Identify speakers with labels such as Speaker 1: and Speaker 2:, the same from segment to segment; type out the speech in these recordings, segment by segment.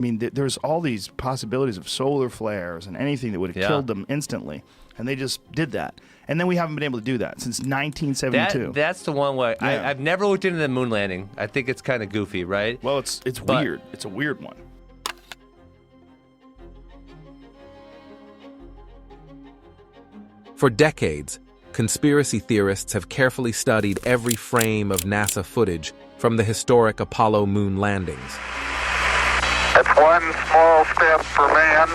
Speaker 1: I mean, there's all these possibilities of solar flares and anything that would have killed them instantly, and they just did that. And then we haven't been able to do that since 1972.
Speaker 2: That's the one where I've never looked into the moon landing. I think it's kind of goofy, right?
Speaker 1: Well, it's weird. It's a weird one.
Speaker 3: For decades, conspiracy theorists have carefully studied every frame of NASA footage from the historic Apollo moon landings.
Speaker 4: It's one small step for man,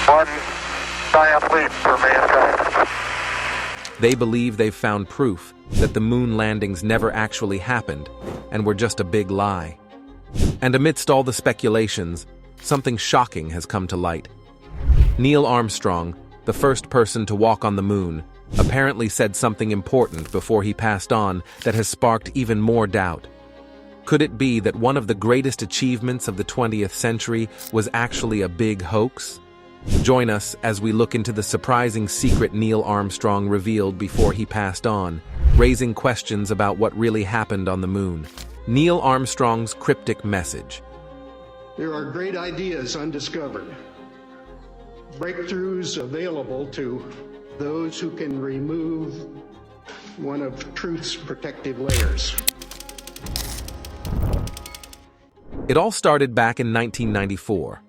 Speaker 4: one giant leap for mankind.
Speaker 3: They believe they've found proof that the moon landings never actually happened and were just a big lie. And amidst all the speculations, something shocking has come to light. Neil Armstrong, the first person to walk on the moon, apparently said something important before he passed on that has sparked even more doubt. Could it be that one of the greatest achievements of the 20th century was actually a big hoax? Join us as we look into the surprising secret Neil Armstrong revealed before he passed on, raising questions about what really happened on the moon. Neil Armstrong's cryptic message.
Speaker 5: There are great ideas undiscovered, breakthroughs available to those who can remove one of truth's protective layers.
Speaker 3: It all started back in 1994.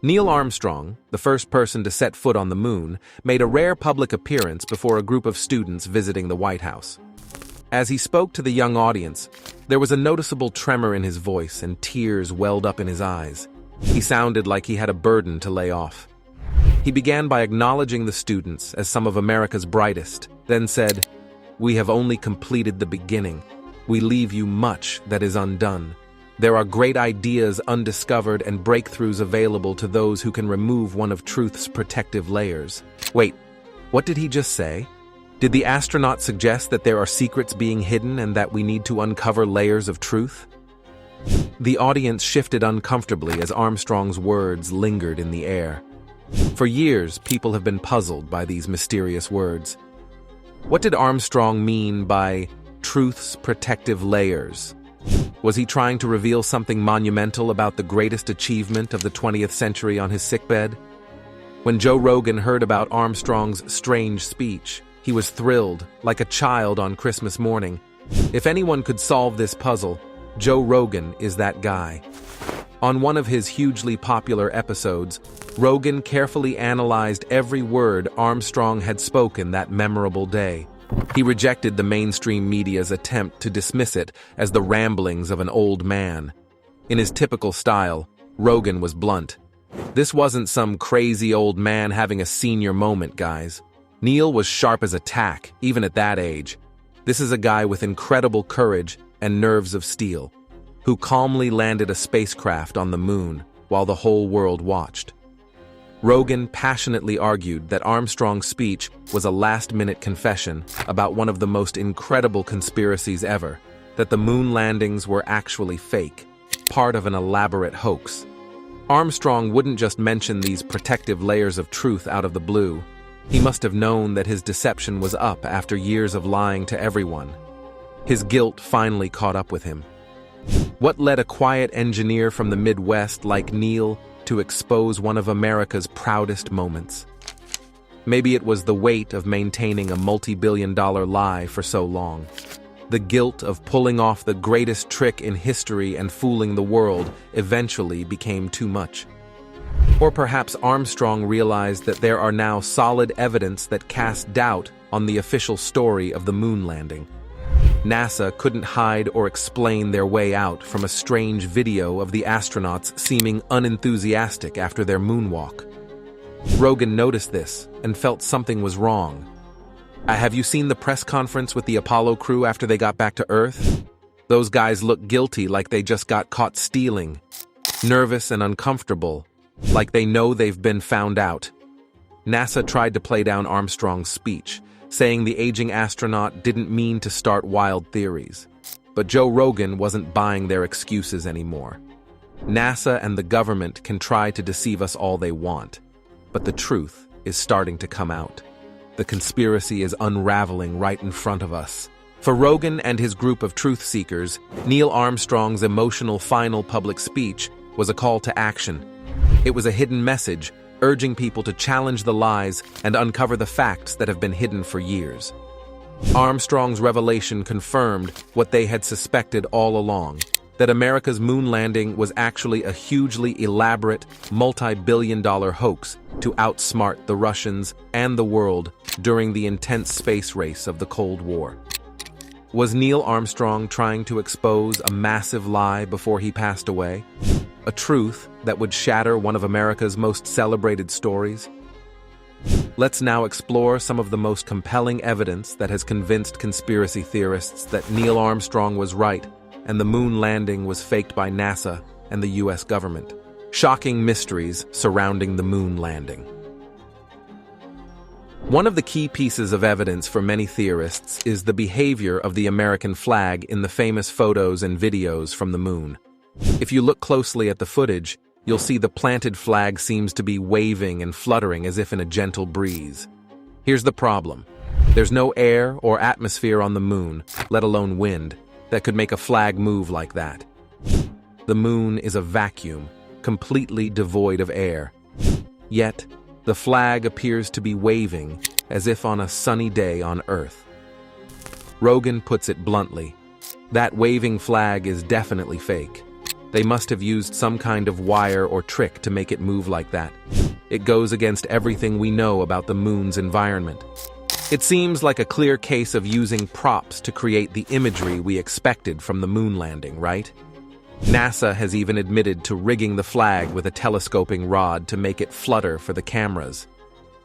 Speaker 3: Neil Armstrong, the first person to set foot on the moon, made a rare public appearance before a group of students visiting the White House. As he spoke to the young audience, there was a noticeable tremor in his voice and tears welled up in his eyes. He sounded like he had a burden to lay off. He began by acknowledging the students as some of America's brightest, then said, "We have only completed the beginning. We leave you much that is undone. There are great ideas undiscovered and breakthroughs available to those who can remove one of truth's protective layers." Wait, what did he just say? Did the astronaut suggest that there are secrets being hidden and that we need to uncover layers of truth? The audience shifted uncomfortably as Armstrong's words lingered in the air. For years, people have been puzzled by these mysterious words. What did Armstrong mean by truth's protective layers? Was he trying to reveal something monumental about the greatest achievement of the 20th century on his sickbed? When Joe Rogan heard about Armstrong's strange speech, he was thrilled, like a child on Christmas morning. If anyone could solve this puzzle, Joe Rogan is that guy. On one of his hugely popular episodes, Rogan carefully analyzed every word Armstrong had spoken that memorable day. He rejected the mainstream media's attempt to dismiss it as the ramblings of an old man. In his typical style, Rogan was blunt. This wasn't some crazy old man having a senior moment, guys. Neil was sharp as a tack, even at that age. This is a guy with incredible courage and nerves of steel, who calmly landed a spacecraft on the moon while the whole world watched. Rogan passionately argued that Armstrong's speech was a last-minute confession about one of the most incredible conspiracies ever, that the moon landings were actually fake, part of an elaborate hoax. Armstrong wouldn't just mention these protective layers of truth out of the blue. He must have known that his deception was up after years of lying to everyone. His guilt finally caught up with him. What led a quiet engineer from the Midwest like Neil to expose one of America's proudest moments? Maybe it was the weight of maintaining a multi-billion-dollar lie for so long. The guilt of pulling off the greatest trick in history and fooling the world eventually became too much. Or perhaps Armstrong realized that there are now solid evidence that cast doubt on the official story of the moon landing. NASA couldn't hide or explain their way out from a strange video of the astronauts seeming unenthusiastic after their moonwalk. Rogan noticed this and felt something was wrong. Have you seen the press conference with the Apollo crew after they got back to Earth? Those guys look guilty, like they just got caught stealing. Nervous and uncomfortable, like they know they've been found out. NASA tried to play down Armstrong's speech, saying the aging astronaut didn't mean to start wild theories. But Joe Rogan wasn't buying their excuses anymore. NASA and the government can try to deceive us all they want, but the truth is starting to come out. The conspiracy is unraveling right in front of us. For Rogan and his group of truth seekers, Neil Armstrong's emotional final public speech was a call to action. It was a hidden message, urging people to challenge the lies and uncover the facts that have been hidden for years. Armstrong's revelation confirmed what they had suspected all along, that America's moon landing was actually a hugely elaborate, multi-billion-dollar hoax to outsmart the Russians and the world during the intense space race of the Cold War. Was Neil Armstrong trying to expose a massive lie before he passed away? A truth that would shatter one of America's most celebrated stories? Let's now explore some of the most compelling evidence that has convinced conspiracy theorists that Neil Armstrong was right and the moon landing was faked by NASA and the US government. Shocking mysteries surrounding the moon landing. One of the key pieces of evidence for many theorists is the behavior of the American flag in the famous photos and videos from the moon. If you look closely at the footage, you'll see the planted flag seems to be waving and fluttering as if in a gentle breeze. Here's the problem. There's no air or atmosphere on the moon, let alone wind, that could make a flag move like that. The moon is a vacuum, completely devoid of air. Yet, the flag appears to be waving as if on a sunny day on Earth. Rogan puts it bluntly. That waving flag is definitely fake. They must have used some kind of wire or trick to make it move like that. It goes against everything we know about the moon's environment. It seems like a clear case of using props to create the imagery we expected from the moon landing, right? NASA has even admitted to rigging the flag with a telescoping rod to make it flutter for the cameras.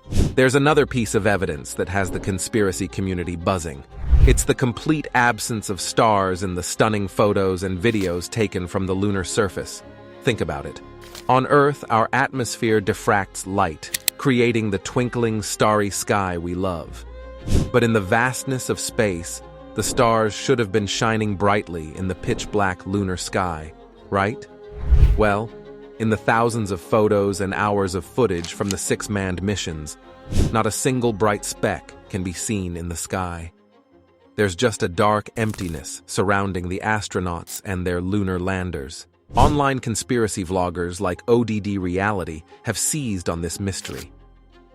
Speaker 3: There's another piece of evidence that has the conspiracy community buzzing. It's the complete absence of stars in the stunning photos and videos taken from the lunar surface. Think about it. On Earth, our atmosphere diffracts light, creating the twinkling, starry sky we love. But in the vastness of space, the stars should have been shining brightly in the pitch-black lunar sky, right? Well, in the thousands of photos and hours of footage from the 6 manned missions, not a single bright speck can be seen in the sky. There's just a dark emptiness surrounding the astronauts and their lunar landers. Online conspiracy vloggers like ODD Reality have seized on this mystery.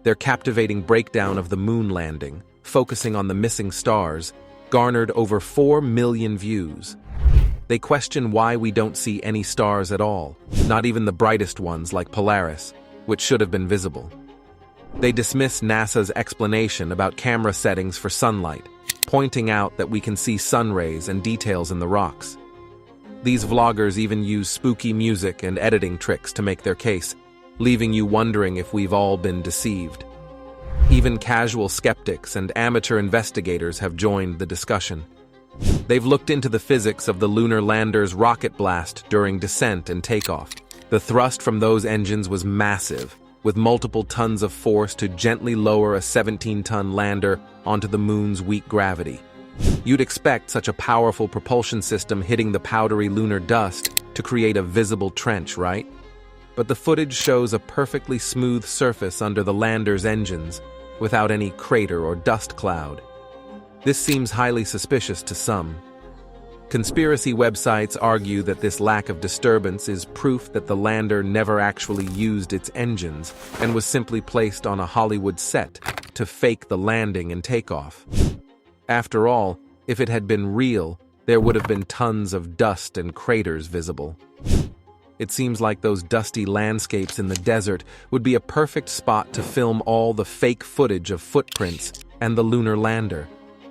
Speaker 3: Their captivating breakdown of the moon landing, focusing on the missing stars, garnered over 4 million views. They question why we don't see any stars at all, not even the brightest ones like Polaris, which should have been visible. They dismiss NASA's explanation about camera settings for sunlight, pointing out that we can see sun rays and details in the rocks. These vloggers even use spooky music and editing tricks to make their case, leaving you wondering if we've all been deceived. Even casual skeptics and amateur investigators have joined the discussion. They've looked into the physics of the lunar lander's rocket blast during descent and takeoff. The thrust from those engines was massive, with multiple tons of force to gently lower a 17-ton lander onto the moon's weak gravity. You'd expect such a powerful propulsion system hitting the powdery lunar dust to create a visible trench, right? But the footage shows a perfectly smooth surface under the lander's engines, without any crater or dust cloud. This seems highly suspicious to some. Conspiracy websites argue that this lack of disturbance is proof that the lander never actually used its engines and was simply placed on a Hollywood set to fake the landing and takeoff. After all, if it had been real, there would have been tons of dust and craters visible. It seems like those dusty landscapes in the desert would be a perfect spot to film all the fake footage of footprints and the lunar lander,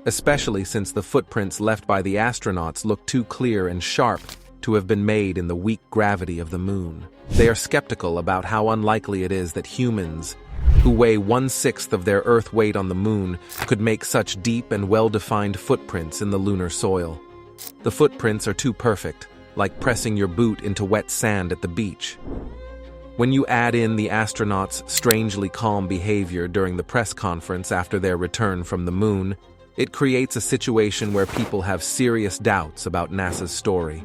Speaker 3: especially since the footprints left by the astronauts look too clear and sharp to have been made in the weak gravity of the moon. They are skeptical about how unlikely it is that humans, who weigh 1/6 of their Earth weight on the moon, could make such deep and well-defined footprints in the lunar soil. The footprints are too perfect, like pressing your boot into wet sand at the beach. When you add in the astronauts' strangely calm behavior during the press conference after their return from the moon, it creates a situation where people have serious doubts about NASA's story.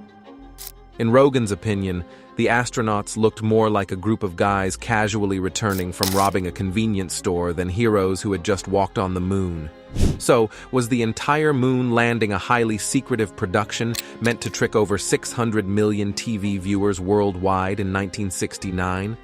Speaker 3: In Rogan's opinion, the astronauts looked more like a group of guys casually returning from robbing a convenience store than heroes who had just walked on the moon. So, was the entire moon landing a highly secretive production meant to trick over 600 million TV viewers worldwide in 1969?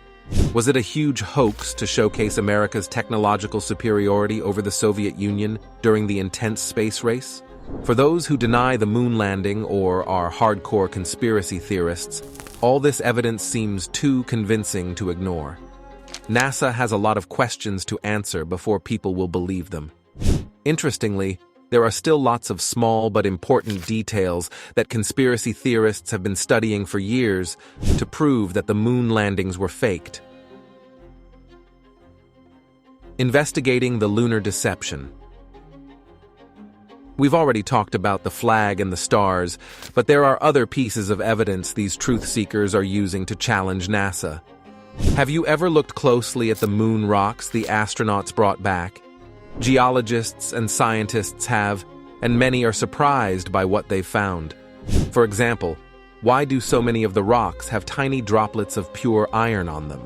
Speaker 3: Was it a huge hoax to showcase America's technological superiority over the Soviet Union during the intense space race? For those who deny the moon landing or are hardcore conspiracy theorists, all this evidence seems too convincing to ignore. NASA has a lot of questions to answer before people will believe them. Interestingly, there are still lots of small but important details that conspiracy theorists have been studying for years to prove that the moon landings were faked. Investigating the lunar deception. We've already talked about the flag and the stars, but there are other pieces of evidence these truth seekers are using to challenge NASA. Have you ever looked closely at the moon rocks the astronauts brought back? Geologists and scientists have, and many are surprised by what they've found. For example, why do so many of the rocks have tiny droplets of pure iron on them?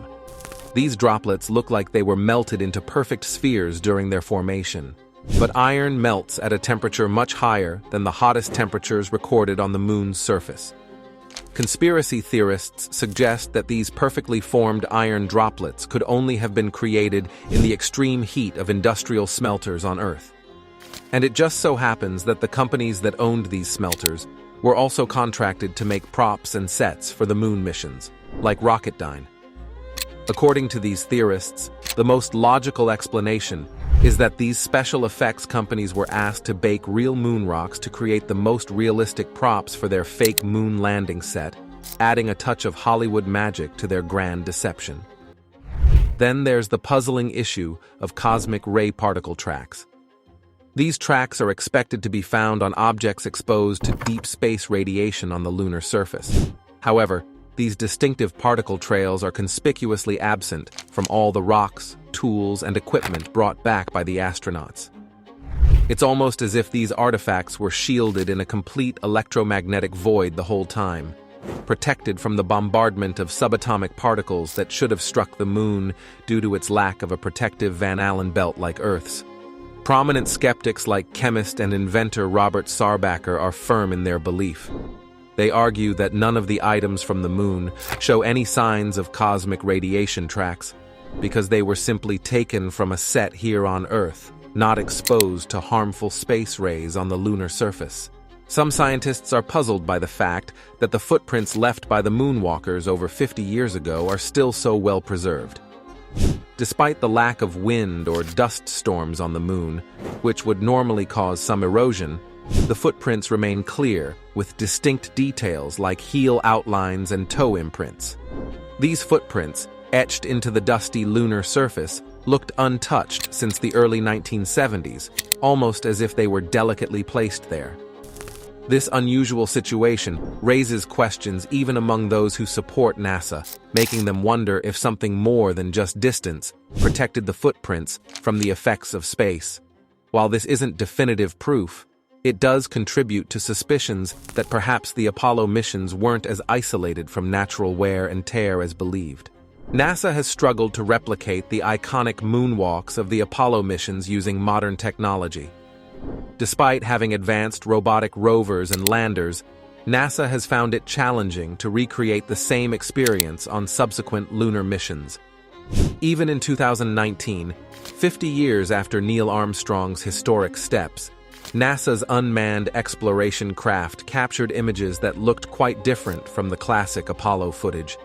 Speaker 3: These droplets look like they were melted into perfect spheres during their formation. But iron melts at a temperature much higher than the hottest temperatures recorded on the moon's surface. Conspiracy theorists suggest that these perfectly formed iron droplets could only have been created in the extreme heat of industrial smelters on Earth. And it just so happens that the companies that owned these smelters were also contracted to make props and sets for the moon missions, like Rocketdyne. According to these theorists, the most logical explanation is that these special effects companies were asked to bake real moon rocks to create the most realistic props for their fake moon landing set, adding a touch of Hollywood magic to their grand deception. Then there's the puzzling issue of cosmic ray particle tracks. These tracks are expected to be found on objects exposed to deep space radiation on the lunar surface. However, these distinctive particle trails are conspicuously absent from all the rocks, tools, and equipment brought back by the astronauts. It's almost as if these artifacts were shielded in a complete electromagnetic void the whole time, protected from the bombardment of subatomic particles that should have struck the moon due to its lack of a protective Van Allen belt like Earth's. Prominent skeptics like chemist and inventor Robert Sarbacker are firm in their belief. They argue that none of the items from the moon show any signs of cosmic radiation tracks because they were simply taken from a set here on Earth, not exposed to harmful space rays on the lunar surface. Some scientists are puzzled by the fact that the footprints left by the moonwalkers over 50 years ago are still so well preserved. Despite the lack of wind or dust storms on the moon, which would normally cause some erosion, the footprints remain clear, with distinct details like heel outlines and toe imprints. These footprints, etched into the dusty lunar surface, looked untouched since the early 1970s, almost as if they were delicately placed there. This unusual situation raises questions even among those who support NASA, making them wonder if something more than just distance protected the footprints from the effects of space. While this isn't definitive proof, it does contribute to suspicions that perhaps the Apollo missions weren't as isolated from natural wear and tear as believed. NASA has struggled to replicate the iconic moonwalks of the Apollo missions using modern technology. Despite having advanced robotic rovers and landers, NASA has found it challenging to recreate the same experience on subsequent lunar missions. Even in 2019, 50 years after Neil Armstrong's historic steps, NASA's unmanned exploration craft captured images that looked quite different from the classic Apollo footage.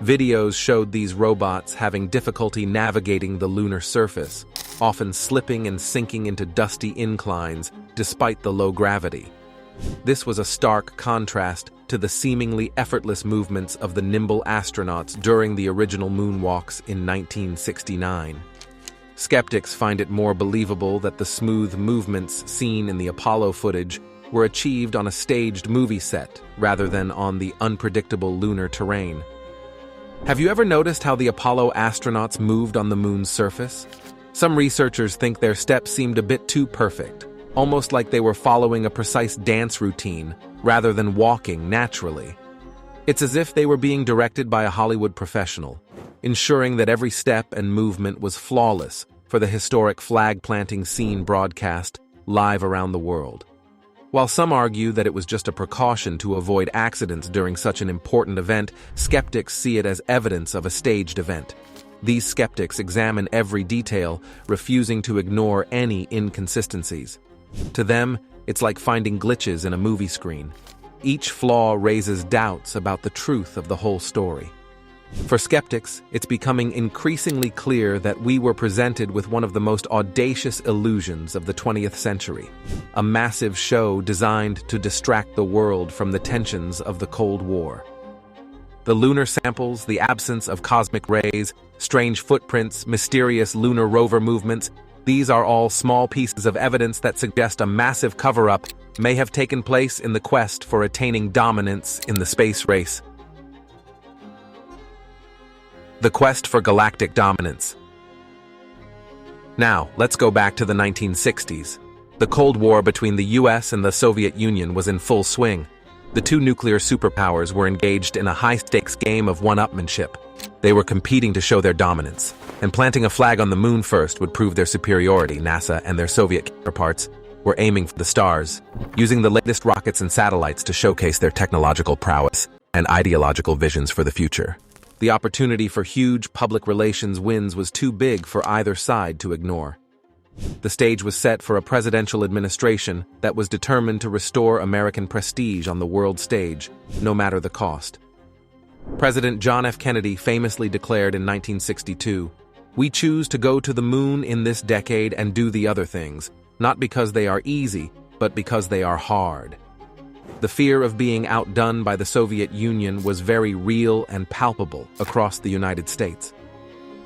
Speaker 3: Videos showed these robots having difficulty navigating the lunar surface, often slipping and sinking into dusty inclines despite the low gravity. This was a stark contrast to the seemingly effortless movements of the nimble astronauts during the original moonwalks in 1969. Skeptics find it more believable that the smooth movements seen in the Apollo footage were achieved on a staged movie set rather than on the unpredictable lunar terrain. Have you ever noticed how the Apollo astronauts moved on the moon's surface? Some researchers think their steps seemed a bit too perfect, almost like they were following a precise dance routine rather than walking naturally. It's as if they were being directed by a Hollywood professional, ensuring that every step and movement was flawless for the historic flag-planting scene broadcast live around the world. While some argue that it was just a precaution to avoid accidents during such an important event, skeptics see it as evidence of a staged event. These skeptics examine every detail, refusing to ignore any inconsistencies. To them, it's like finding glitches in a movie screen. Each flaw raises doubts about the truth of the whole story. For skeptics, it's becoming increasingly clear that we were presented with one of the most audacious illusions of the 20th century, a massive show designed to distract the world from the tensions of the Cold War. The lunar samples, the absence of cosmic rays, strange footprints, mysterious lunar rover movements, these are all small pieces of evidence that suggest a massive cover-up may have taken place in the quest for attaining dominance in the space race. The quest for galactic dominance. Now, let's go back to the 1960s. The Cold War between the US and the Soviet Union was in full swing. The two nuclear superpowers were engaged in a high-stakes game of one-upmanship. They were competing to show their dominance, and planting a flag on the moon first would prove their superiority. NASA and their Soviet counterparts were aiming for the stars, using the latest rockets and satellites to showcase their technological prowess and ideological visions for the future. The opportunity for huge public relations wins was too big for either side to ignore. The stage was set for a presidential administration that was determined to restore American prestige on the world stage, no matter the cost. President John F. Kennedy famously declared in 1962, "We choose to go to the moon in this decade and do the other things, not because they are easy, but because they are hard." The fear of being outdone by the Soviet Union was very real and palpable across the United States.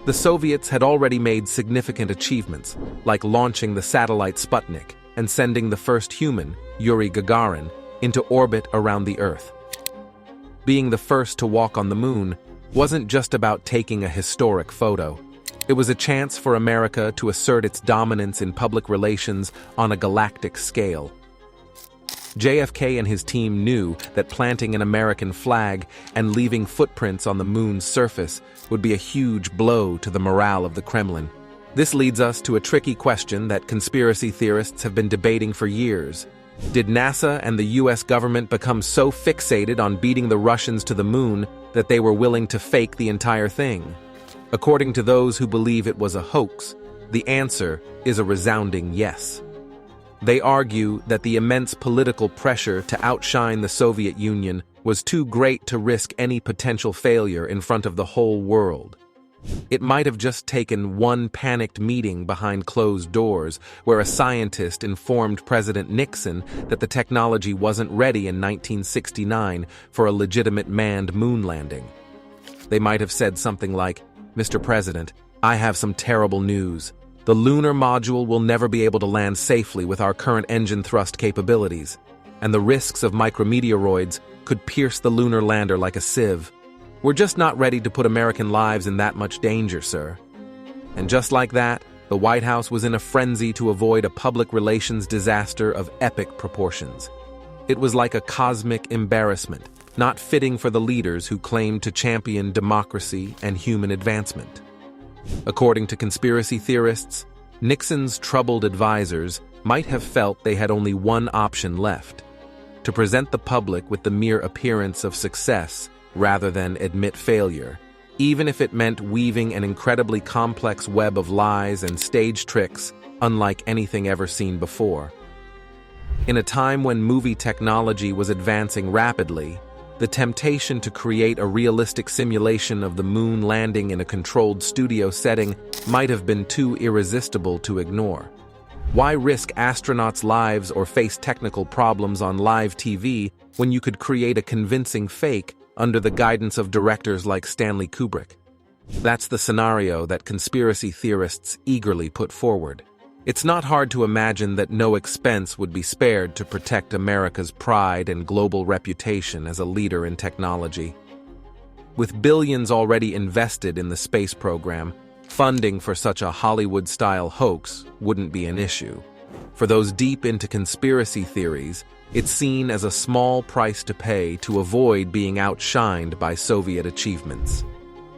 Speaker 3: The Soviets had already made significant achievements, like launching the satellite Sputnik and sending the first human, Yuri Gagarin, into orbit around the Earth. Being the first to walk on the moon wasn't just about taking a historic photo. It was a chance for America to assert its dominance in public relations on a galactic scale. JFK and his team knew that planting an American flag and leaving footprints on the moon's surface would be a huge blow to the morale of the Kremlin. This leads us to a tricky question that conspiracy theorists have been debating for years. Did NASA and the US government become so fixated on beating the Russians to the moon that they were willing to fake the entire thing? According to those who believe it was a hoax, the answer is a resounding yes. They argue that the immense political pressure to outshine the Soviet Union was too great to risk any potential failure in front of the whole world. It might have just taken one panicked meeting behind closed doors where a scientist informed President Nixon that the technology wasn't ready in 1969 for a legitimate manned moon landing. They might have said something like, "Mr. President, I have some terrible news. The lunar module will never be able to land safely with our current engine thrust capabilities, and the risks of micrometeoroids could pierce the lunar lander like a sieve. We're just not ready to put American lives in that much danger, sir." And just like that, the White House was in a frenzy to avoid a public relations disaster of epic proportions. It was like a cosmic embarrassment, not fitting for the leaders who claimed to champion democracy and human advancement. According to conspiracy theorists, Nixon's troubled advisors might have felt they had only one option left: to present the public with the mere appearance of success rather than admit failure, even if it meant weaving an incredibly complex web of lies and stage tricks unlike anything ever seen before. In a time when movie technology was advancing rapidly, the temptation to create a realistic simulation of the moon landing in a controlled studio setting might have been too irresistible to ignore. Why risk astronauts' lives or face technical problems on live TV when you could create a convincing fake under the guidance of directors like Stanley Kubrick? That's the scenario that conspiracy theorists eagerly put forward. It's not hard to imagine that no expense would be spared to protect America's pride and global reputation as a leader in technology. With billions already invested in the space program, funding for such a Hollywood-style hoax wouldn't be an issue. For those deep into conspiracy theories, It's seen as a small price to pay to avoid being outshined by Soviet achievements.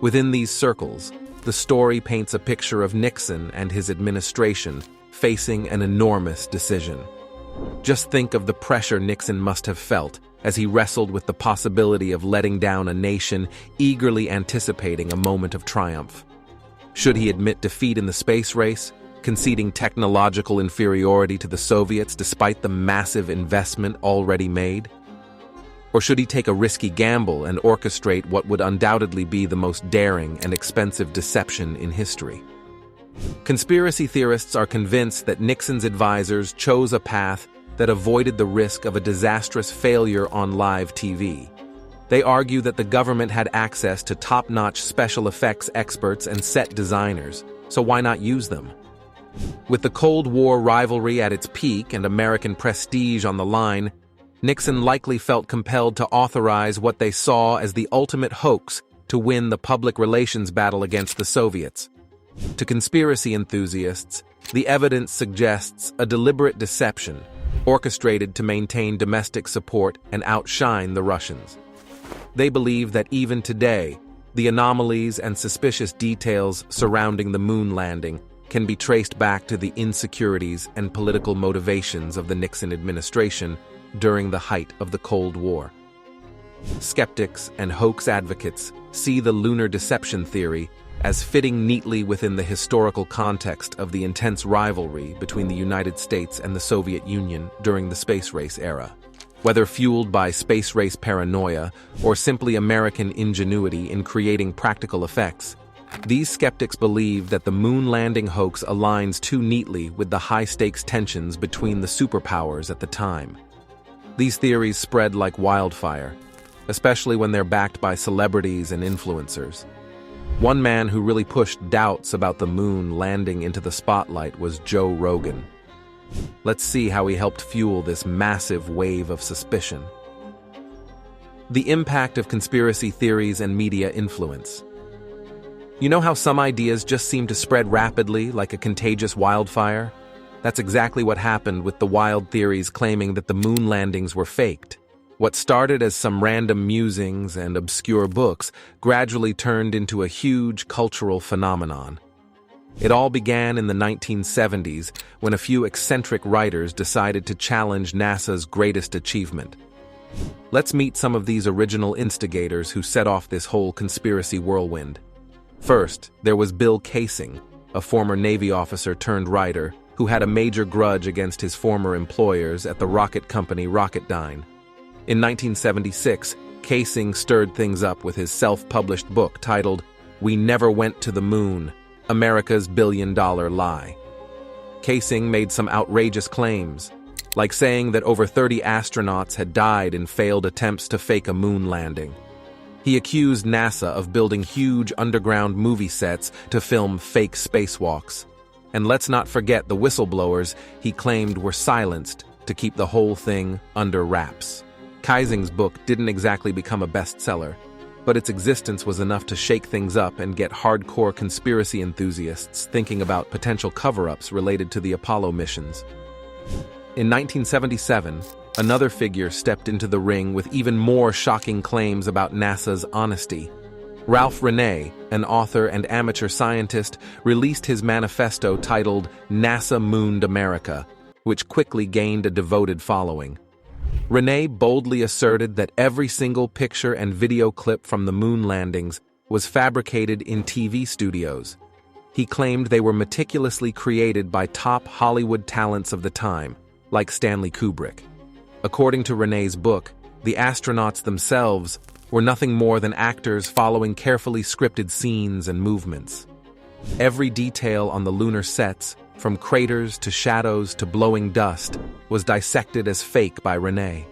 Speaker 3: Within these circles, the story paints a picture of Nixon and his administration facing an enormous decision. Just think of the pressure Nixon must have felt as he wrestled with the possibility of letting down a nation eagerly anticipating a moment of triumph. Should he admit defeat in the space race, conceding technological inferiority to the Soviets despite the massive investment already made? Or should he take a risky gamble and orchestrate what would undoubtedly be the most daring and expensive deception in history? Conspiracy theorists are convinced that Nixon's advisors chose a path that avoided the risk of a disastrous failure on live TV. They argue that the government had access to top-notch special effects experts and set designers, so why not use them? With the Cold War rivalry at its peak and American prestige on the line, Nixon likely felt compelled to authorize what they saw as the ultimate hoax to win the public relations battle against the Soviets. To conspiracy enthusiasts, the evidence suggests a deliberate deception, orchestrated to maintain domestic support and outshine the Russians. They believe that even today, the anomalies and suspicious details surrounding the moon landing can be traced back to the insecurities and political motivations of the Nixon administration during the height of the Cold War. Skeptics and hoax advocates see the lunar deception theory as fitting neatly within the historical context of the intense rivalry between the United States and the Soviet Union during the space race era. Whether fueled by space race paranoia or simply American ingenuity in creating practical effects, these skeptics believe that the moon landing hoax aligns too neatly with the high-stakes tensions between the superpowers at the time. These theories spread like wildfire, especially when they're backed by celebrities and influencers. One man who really pushed doubts about the moon landing into the spotlight was Joe Rogan. Let's see how he helped fuel this massive wave of suspicion. The impact of conspiracy theories and media influence. You know how some ideas just seem to spread rapidly like a contagious wildfire? That's exactly what happened with the wild theories claiming that the moon landings were faked. What started as some random musings and obscure books gradually turned into a huge cultural phenomenon. It all began in the 1970s when a few eccentric writers decided to challenge NASA's greatest achievement. Let's meet some of these original instigators who set off this whole conspiracy whirlwind. First, there was Bill Kaysing, a former Navy officer turned writer who had a major grudge against his former employers at the rocket company Rocketdyne. In 1976, Kaysing stirred things up with his self-published book titled "We Never Went to the Moon: America's Billion-Dollar Lie." Kaysing made some outrageous claims, like saying that over 30 astronauts had died in failed attempts to fake a moon landing. He accused NASA of building huge underground movie sets to film fake spacewalks. And let's not forget the whistleblowers he claimed were silenced to keep the whole thing under wraps. Kaysing's book didn't exactly become a bestseller, but its existence was enough to shake things up and get hardcore conspiracy enthusiasts thinking about potential cover-ups related to the Apollo missions. In 1977, another figure stepped into the ring with even more shocking claims about NASA's honesty. Ralph Rene, an author and amateur scientist, released his manifesto titled "NASA Mooned America," which quickly gained a devoted following. Rene boldly asserted that every single picture and video clip from the moon landings was fabricated in TV studios. He claimed they were meticulously created by top Hollywood talents of the time, like Stanley Kubrick. According to Rene's book, the astronauts themselves were nothing more than actors following carefully scripted scenes and movements. Every detail on the lunar sets, from craters to shadows to blowing dust, was dissected as fake by Rene.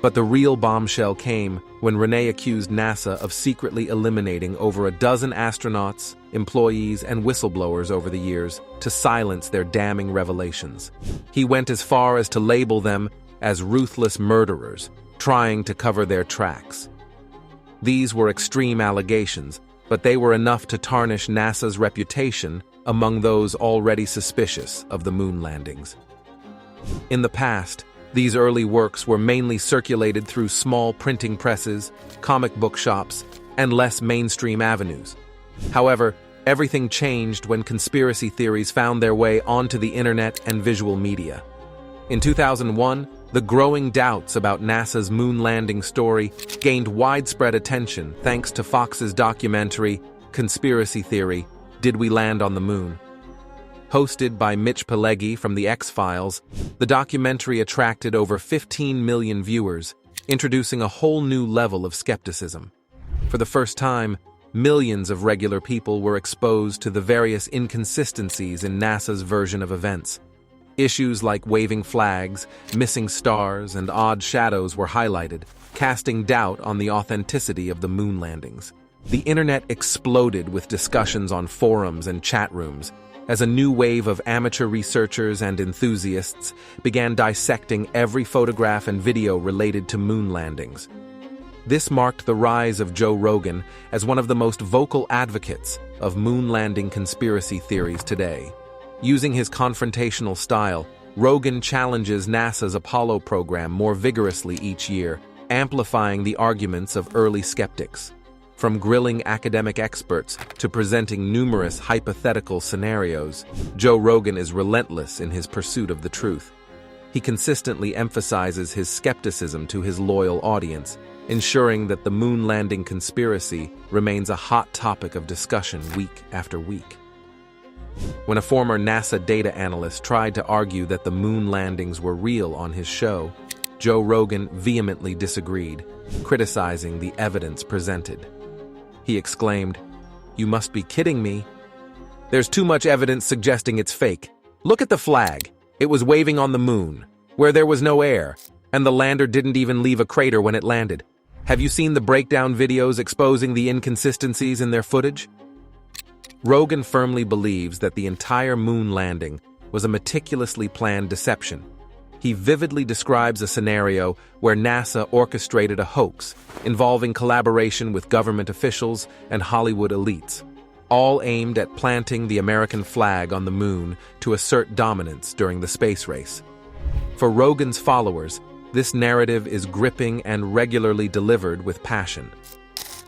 Speaker 3: But the real bombshell came when Rene accused NASA of secretly eliminating over a dozen astronauts, employees, and whistleblowers over the years to silence their damning revelations. He went as far as to label them as ruthless murderers, trying to cover their tracks. These were extreme allegations, but they were enough to tarnish NASA's reputation among those already suspicious of the moon landings. In the past, These early works were mainly circulated through small printing presses, comic book shops, and less mainstream avenues. However, everything changed when conspiracy theories found their way onto the internet and visual media. In 2001, the growing doubts about NASA's moon landing story gained widespread attention thanks to Fox's documentary, Conspiracy Theory: Did We Land on the Moon? Hosted by Mitch Pileggi from The X-Files, the documentary attracted over 15 million viewers, introducing a whole new level of skepticism. For the first time, millions of regular people were exposed to the various inconsistencies in NASA's version of events. Issues like waving flags, missing stars, and odd shadows were highlighted, casting doubt on the authenticity of the moon landings. The internet exploded with discussions on forums and chat rooms, as a new wave of amateur researchers and enthusiasts began dissecting every photograph and video related to moon landings. This marked the rise of Joe Rogan as one of the most vocal advocates of moon landing conspiracy theories today. Using his confrontational style, Rogan challenges NASA's Apollo program more vigorously each year, amplifying the arguments of early skeptics. From grilling academic experts to presenting numerous hypothetical scenarios, Joe Rogan is relentless in his pursuit of the truth. He consistently emphasizes his skepticism to his loyal audience, ensuring that the moon landing conspiracy remains a hot topic of discussion week after week. When a former NASA data analyst tried to argue that the moon landings were real on his show, Joe Rogan vehemently disagreed, criticizing the evidence presented. He exclaimed, "You must be kidding me. There's too much evidence suggesting it's fake. Look at the flag. It was waving on the moon, where there was no air, and the lander didn't even leave a crater when it landed. Have you seen the breakdown videos exposing the inconsistencies in their footage?" Rogan firmly believes that the entire moon landing was a meticulously planned deception. He vividly describes a scenario where NASA orchestrated a hoax involving collaboration with government officials and Hollywood elites, all aimed at planting the American flag on the moon to assert dominance during the space race. For Rogan's followers, this narrative is gripping and regularly delivered with passion.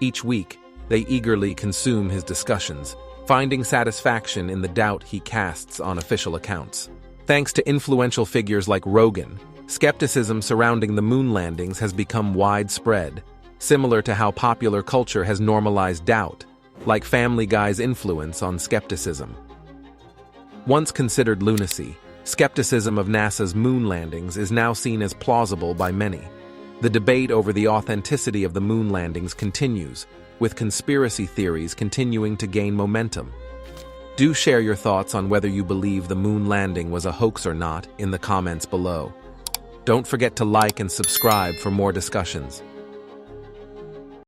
Speaker 3: Each week, they eagerly consume his discussions, finding satisfaction in the doubt he casts on official accounts. Thanks to influential figures like Rogan, skepticism surrounding the moon landings has become widespread, similar to how popular culture has normalized doubt, like Family Guy's influence on skepticism. Once considered lunacy, skepticism of NASA's moon landings is now seen as plausible by many. The debate over the authenticity of the moon landings continues, with conspiracy theories continuing to gain momentum. Do share your thoughts on whether you believe the moon landing was a hoax or not in the comments below. Don't forget to like and subscribe for more discussions.